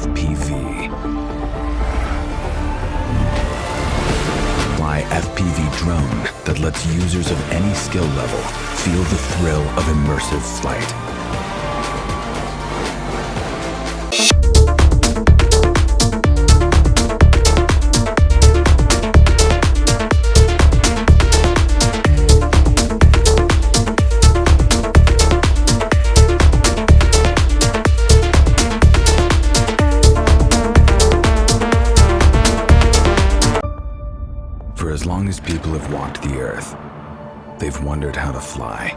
FPV. Fly FPV drone that lets users of any skill level feel the thrill of immersive flight. For as long as people have walked the earth, they've wondered how to fly.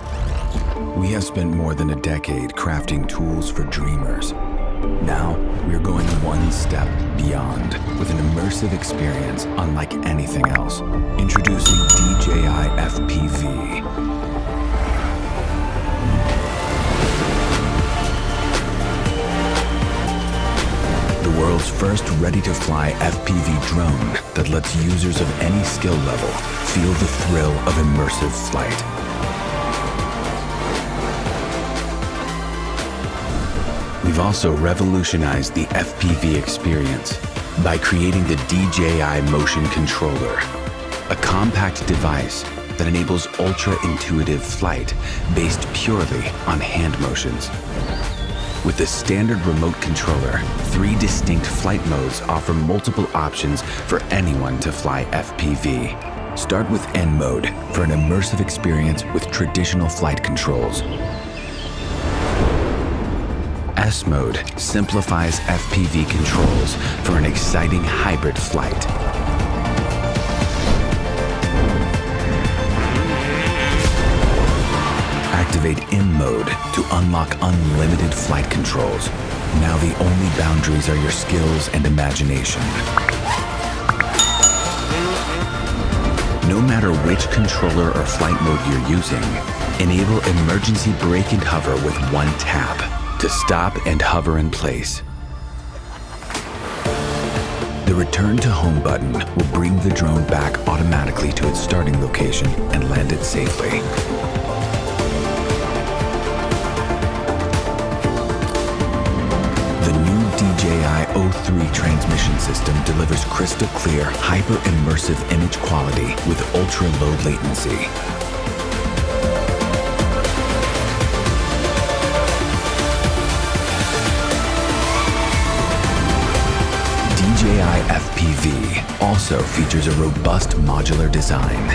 We have spent more than a decade crafting tools for dreamers. Now, we're going one step beyond with an immersive experience unlike anything else. Introducing DJI FPV. The world's first ready-to-fly FPV drone that lets users of any skill level feel the thrill of immersive flight. We've also revolutionized the FPV experience by creating the DJI Motion Controller, a compact device that enables ultra-intuitive flight based purely on hand motions. With the standard remote controller, 3 distinct flight modes offer multiple options for anyone to fly FPV. Start with N mode for an immersive experience with traditional flight controls. S mode simplifies FPV controls for an exciting hybrid flight. Activate M mode to unlock unlimited flight controls. Now the only boundaries are your skills and imagination. No matter which controller or flight mode you're using, enable emergency brake and hover with one tap to stop and hover in place. The Return to Home button will bring the drone back automatically to its starting location and land it safely. DJI O3 transmission system delivers crystal clear, hyper-immersive image quality with ultra-low latency. DJI FPV also features a robust modular design.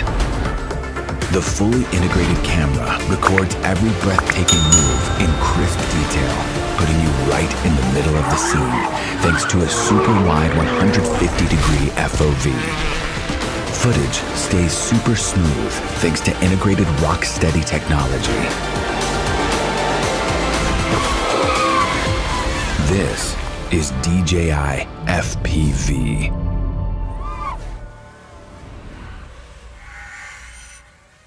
The fully integrated camera records every breathtaking move in crisp detail, putting you right in the middle of the scene thanks to a super wide 150-degree FOV. Footage stays super smooth thanks to integrated rock-steady technology. This is DJI FPV.